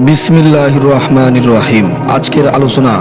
বিসমিল্লাহির রহমানির রহিম। আজকের আলোচনা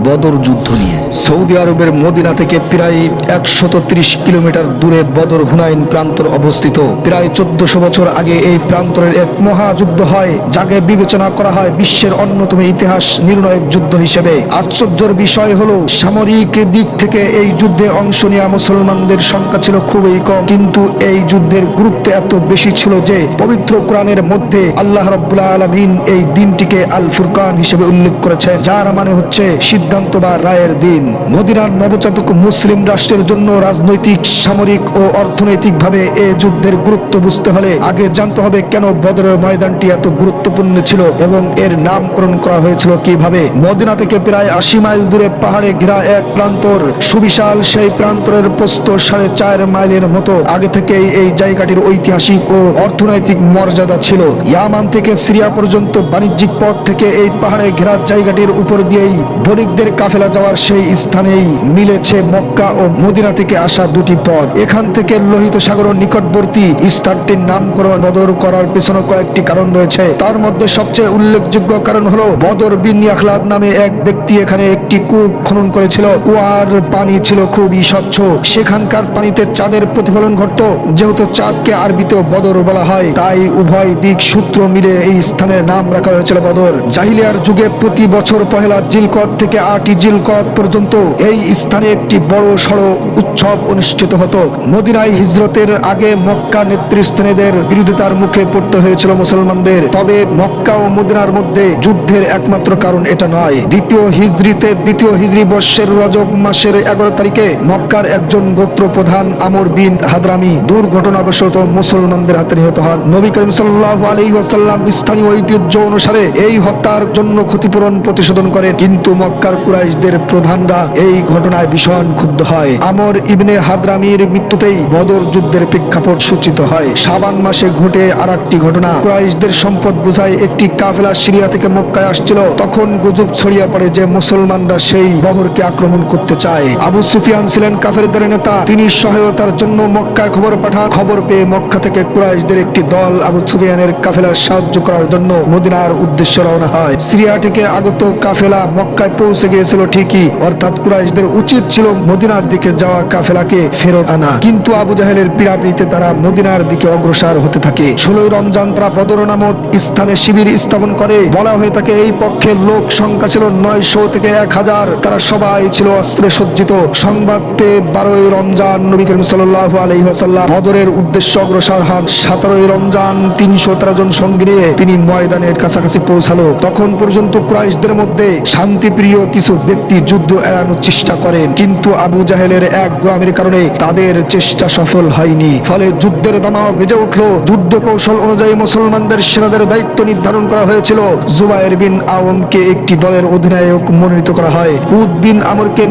বদর যুদ্ধ নিয়ে। সৌদি আরবের মদিনা থেকে প্রায় ১৩০ কিলোমিটার দূরে বদর হুনাইন প্রান্তর অবস্থিত। প্রায় ১৪০০ বছর আগে এই প্রান্তরের এক মহাযুদ্ধ হয়, যাকে বিবেচনা করা হয় বিশ্বের অন্যতম ইতিহাস নির্ণায়ক যুদ্ধ হিসেবে। আশ্চর্যের বিষয় হলো, সামরিক দিক থেকে এই যুদ্ধে অংশ নেওয়া মুসলমানদের সংখ্যা ছিল খুবই কম, কিন্তু এই যুদ্ধের গুরুত্ব এত বেশি ছিল যে পবিত্র কোরআনের মধ্যে আল্লাহ রাব্বুল আলামিন এই দিনটিকে আল ফুরকান হিসেবে উল্লেখ করেছেন, যার মানে হচ্ছে সিদ্ধান্ত বা রায়ের দিন। মদিনার নবজাতক মুসলিম রাষ্ট্রের জন্য রাজনৈতিক, সামরিক ও অর্থনৈতিকভাবে এই যুদ্ধের গুরুত্ব বুঝতে হলে আগে জানতে হবে কেন বদরের ময়দানটি এত গুরুত্বপূর্ণ ছিল এবং এর নামকরণ করা হয়েছিল কিভাবে। মদিনা থেকে প্রায় ৮০ মাইল দূরে পাহাড়ে ঘেরা এক প্রান্তর, সুবিশাল সেই প্রান্তরের প্রস্থ ৪.৫ মাইলের মতো। আগে থেকেই এই জায়গাটির ঐতিহাসিক ও অর্থনৈতিক মর্যাদা ছিল। ইয়ামান থেকে সিরিয়া পর্যন্ত বাণিজ্যিক পথ থেকে এই পাহাড়ে ঘেরা জায়গাটির উপর দিয়েই বণিকদের কাফেলা যাওয়ার সেই স্থানেই মিলেছে মক্কা ও মদিনা থেকে আসা দুটি পথ। এখান থেকে লোহিত সাগরের নিকটবর্তী স্থানটির নামকরণ বদর করার পেছনে কয়েকটি কারণ রয়েছে। তার মধ্যে সবচেয়ে উল্লেখযোগ্য কারণ হলো, বদর বিন ইয়াখলাদ নামে এক ব্যক্তি এখানে একটি কূপ খনন করেছিল। কুয়ার পানি ছিল খুবই স্বচ্ছ, সেখানকার পানিতে চাঁদের প্রতিফলন ঘটত। যেহেতু চাঁদকে আরবিতে বদর বলা হয়, তাই উভয় দিক সূত্র মিলে এই স্থানের নাম রাখা হয়েছিল বদর। জাহিলিয়ার যুগে প্রতি বছর পহেলা জিলকদ থেকে ৮ই জিলকদ পর্যন্ত এই স্থানে একটি বড় সড় উৎসব অনুষ্ঠিত হতো। মদিনায় হিজরতের আগে মক্কা নেতৃস্থানীয়দের বিরোধিতার মুখে পড়তে হয়েছিল মুসলমানদের। তবে মক্কা ও মদিনার মধ্যে যুদ্ধের একমাত্র কারণ এটা নয়। দ্বিতীয় হিজরি বর্ষের রজব মাসের ১১ তারিখে মক্কার একজন গোত্র প্রধান আমর বিন হাদরামি দুর্ঘটনাবশত মুসলমানদের হাতে নিহত হন। নবী করিম সাল্লাল্লাহু আলাইহি ওয়াসাল্লাম স্থানীয় ঐতিহ্য অনুসারে এই হত্যার জন্য ক্ষতিপূরণ প্রতিশোধন করেন, কিন্তু মক্কার কুরাইশদের প্রধানরা এই ঘটনায় ভীষণ ক্ষুব্ধ হয়। আমর ইবনে হাদরামির মৃত্যুতেই বদর যুদ্ধের প্রেক্ষাপট সূচিত হয়। শাবান মাসে ঘটে আরেকটি ঘটনা। কুরাইশদের সম্পদ বোঝাই একটি কাফেলা সিরিয়া থেকে মক্কায় আসছিল। তখন গুজব ছড়িয়ে পড়ে যে মুসলমানরা সেই বহরকে আক্রমণ করতে চায়। আবু সুফিয়ান ছিলেন কাফেরদের নেতা, তিনি সহায়তার জন্য মক্কায় খবর পাঠান। খবর পেয়ে মক্কা থেকে কুরাইশদের একটি দল আবু সুফিয়ানের কাফেলার সাহায্য করার জন্য মদিনার উদ্দেশ্যে রওনা হয়। সিরিয়া থেকে আগত কাফেলা মক্কায় পৌঁছে গিয়েছিল ঠিকই, অর্থাৎ কুরাইশদের উচিত ছিল মদিনার দিকে যাওয়া কাফেলাকে ফেরত আনা, কিন্তু আবু জাহেলের পীড়াপিড়িতে তারা মদিনার দিকে অগ্রসর হতে থাকে। ১৬ই রমজান তারা বদর নামক স্থানে শিবির স্থাপন করে। বলা হয়ে থাকে এই পক্ষের লোক সংখ্যা ছিল ৯০০ থেকে ১০০০। তারা সবাই ছিল অস্ত্রে সজ্জিত। সংবাদ পেয়ে ১২ই রমজান নবী করিম সাল্লাল্লাহু আলাইহি ওয়াসাল্লাম বদরের উদ্দেশ্যে অগ্রসর হন। ১৭ই রমজান ৩১৩ জন সঙ্গী নিয়ে তিনি ময়দানের কাছাকাছি পৌঁছালো। তখন পর্যন্ত কুরাইশদের মধ্যে শান্তিপ্রিয় কিছু ব্যক্তি যুদ্ধ এড়ানোর চেষ্টা করেন, কিন্তু আবু জাহেলের এক গোলামির কারণে তাদের চেষ্টা সফল হয়নি। ফলে যুদ্ধের দামামা বেজে উঠল। যুদ্ধ কৌশল অনুযায়ী মুসলমানদের সেনাদের দায়িত্ব নির্ধারণ করা হয়েছিল। জুবায়ের বিন আওয়ামকে একটি দলের অধিনায়ক মনোনীত করা হয়। উদ বিন আমরকে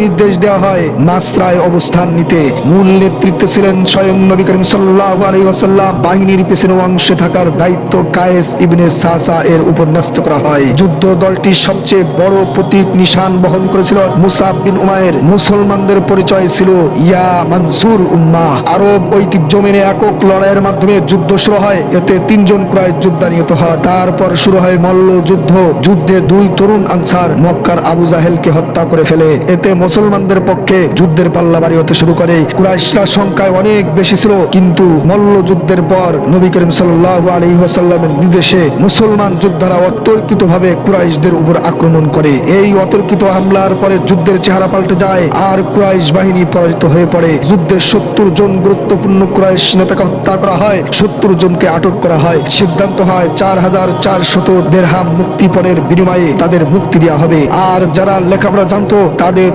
নির্দেশ দেওয়া হয় মাসরায় অবস্থান নিতে। মূল নেতৃত্বে ছিলেন স্বয়ং নবী করিম সাল্লাল্লাহু আলাইহি ওয়াসাল্লাম। বাহিনীর পেছনে অংশে থাকার দায়িত্ব কায়েস ইবনে সাসা এর উপর ন্যস্ত করা হয়। যুদ্ধ দলটির সবচেয়ে বড় প্রতীক নিশান বহন করেছিল মুসাব বিন উমায়ের। মুসলমানদের পরিচয় ছিল ইয়া মানসুর উম্মাহ। আরব ঐতিহ্য মেনে একক লড়াইয়ের মাধ্যমে যুদ্ধ শুরু হয়। এতে ৩ জন কুরাইশ যোদ্ধা নিহত হয়। তারপর শুরু হয় মল্ল যুদ্ধ। যুদ্ধে ২ তরুণ আনসার মক্কার আবু জাহেলকে হত্যা করে ফেলে। এতে মুসলমানদের পক্ষে যুদ্ধের পাল্লা ভারী হতে শুরু করে। কুরাইশরা সংখ্যায় অনেক বেশি ছিল, কিন্তু মল্ল যুদ্ধের পর নবী করিম সাল্লাল্লাহু আলাইহি ওয়াসাল্লামের নির্দেশে মুসলমান যোদ্ধারা অতর্কিতভাবে কুরাইশদের উপর আক্রমণ করে। এই অতর্কিত হামলার পরে যুদ্ধের চেহারা পাল্টে যায় আর কুরাইশ বাহিনী পরাজিত হয়ে পড়ে। যুদ্ধে ৭০ জন গুরুত্বপূর্ণ কুরাইশ নেতাকে হত্যা করা হয়, ৭০ জনকে আটক করা হয়। সিদ্ধান্ত হয় ৪,৪০০ দিরহাম মুক্তিপণের বিনিময়ে তাদের মুক্তি দেওয়া হবে। আর যারা লেখাপড়া জানতো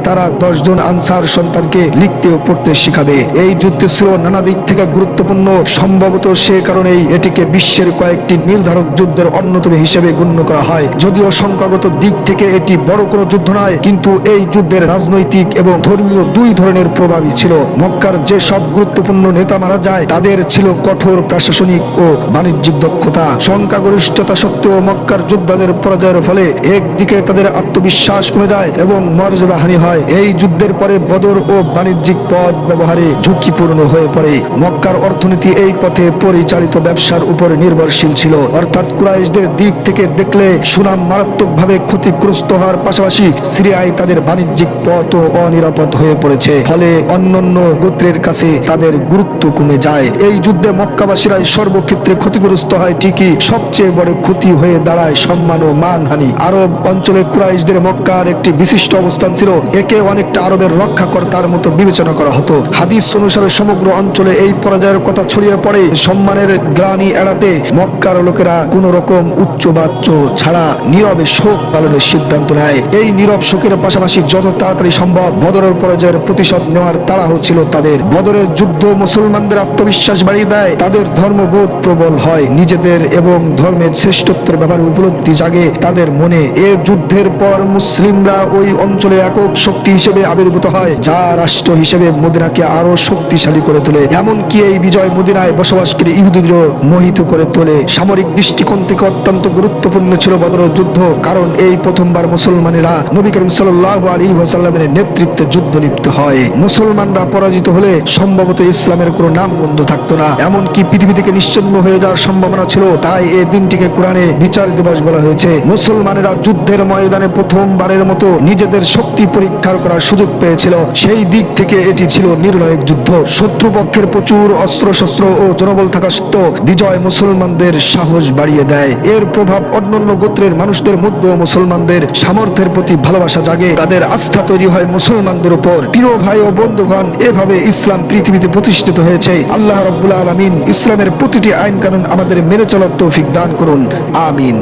তারা ১০ জন আনসার সন্তানকে লিখতে ও পড়তে শিখাবে। এই যুদ্ধ ছিল নানা দিক থেকে গুরুত্বপূর্ণ। সম্ভবত সে কারণেই এটিকে বিশ্বের কয়েকটি নির্ধারক যুদ্ধের অন্যতম হিসেবে গণ্য করা হয়। যদিও সংখ্যাগত দিক থেকে এটি বড় কোনো যুদ্ধ নয়, কিন্তু এই যুদ্ধের রাজনৈতিক এবং ধর্মীয় দুই ধরনের প্রভাবই ছিল। মক্কার যে সব গুরুত্বপূর্ণ নেতা মারা যায় তাদের ছিল কঠোর প্রশাসনিক ও বাণিজ্যিক দক্ষতা। সংখ্যাগরিষ্ঠতা সত্ত্বেও মক্কার যোদ্ধাদের পরাজয়ের ফলে একদিকে তাদের আত্মবিশ্বাস কমে যায় এবং মর্যাদা হানি হয়। এই যুদ্ধের পরে বদর ও বাণিজ্যিক পথ ব্যবহারে ঝুঁকিপূর্ণ হয়ে পড়ে। মক্কার অর্থনীতি এই পথে পরিচালিত ব্যবসার উপর নির্ভরশীল ছিল, অর্থাৎ কুরাইশদের দিক থেকে দেখলে সুনাম মারাত্মকভাবে ক্ষতিগ্রস্ত হওয়ার পাশাপাশি সিরিয়ায় তাদের বাণিজ্যিক পথও অনিরাপদ হয়ে পড়েছে, ফলে অন্যান্য গোত্রের কাছে তাদের গুরুত্ব কমে যায়। এই যুদ্ধে মক্কাবাসীরাই সর্বক্ষেত্রে ক্ষতিগ্রস্ত হয় ঠিকই, সবচেয়ে বড় ক্ষতি হয়ে দাঁড়ায় সম্মান ও মানহানি। আরব অঞ্চলে কুরাইশদের মক্কার একটি বিশিষ্ট অবস্থান ছিল, একে অনেকটা আরবের রক্ষাকর্তার মতো বিবেচনা করা হতো। হাদিস অনুসারে সমগ্র অঞ্চলে এই পরাজয়ের কথা ছড়িয়ে পড়ে। সম্মানের গ্লানি এড়াতে মক্কার লোকেরা কোন রকম উচ্চবাচ্য ছাড়া নীরবে শোক পালনের সিদ্ধান্ত নেয়। এই নীরব শোকের পাশাপাশি যত তাড়াতাড়ি সম্ভব বদরের পরাজয়ের প্রতিশোধ নেওয়ার তাড়াহুড়ো ছিল তাদের। বদরের যুদ্ধ মুসলমানদের আত্মবিশ্বাস বাড়িয়ে দেয়, তাদের ধর্মবোধ প্রবল হয়, নিজেদের এবং ধর্মের শ্রেষ্ঠত্বের ব্যাপারে উপলব্ধি জাগে তাদের মনে। এ যুদ্ধের পর মুসলিমরা ওই অঞ্চলে একক শক্তি হিসেবে আবির্ভূত হয়, যা রাষ্ট্র হিসেবে মদিনাকে আরো শক্তিশালী করে তোলে। এমনকি এই বিজয় মদিনায় বসবাসকারী ইহুদিদেরও মোহিত করে তোলে। সামরিক দৃষ্টিকোণ থেকে অত্যন্ত গুরুত্বপূর্ণ ছিল বদরের যুদ্ধ, কারণ এই প্রথমবার মুসলমানেরা নবী করিম সাল্লাল্লাহু আলাইহি ওয়াসাল্লামের নেতৃত্বে যুদ্ধ লিপ্ত হয়। মুসলমানরা পরাজিত হলে সম্ভবত ইসলামের কোনো নামগন্ধ থাকতো না, এমনকি পৃথিবী থেকে নিশ্চিহ্ন হয়ে যাওয়ার সম্ভাবনা ছিল। তাই এই দিনটিকে কোরআনে বিচার দিবস বলা হয়েছে। মুসলমানেরা যুদ্ধের ময়দানে প্রথমবারের মতো নিজেদের শক্তি পরীক্ষা করার সুযোগ পেয়েছিল। সেই দিক থেকে এটি ছিল নির্ণায়ক যুদ্ধ। শত্রুপক্ষের প্রচুর অস্ত্রশস্ত্র ও জনবল থাকা সত্ত্বেও বিজয় মুসলমানদের সাহস বাড়িয়ে দেয়। এর প্রভাব অন্যান্য গোত্রের মানুষদের মধ্যেও মুসলমানদের সামর্থ্যের প্রতি ভালোবাসা জাগে, তাদের আস্থা তৈরি হয় মুসলমানদের উপর। প্রিয় ভাই ও বন্ধুগণ, এভাবে ইসলাম পৃথিবীতে প্রতিষ্ঠিত হয়েছে। আল্লাহ রাব্বুল আলামিন ইসলামের প্রতিটি আইন কানুন আমাদের মেনে চলার তৌফিক দান করুন, আমিন।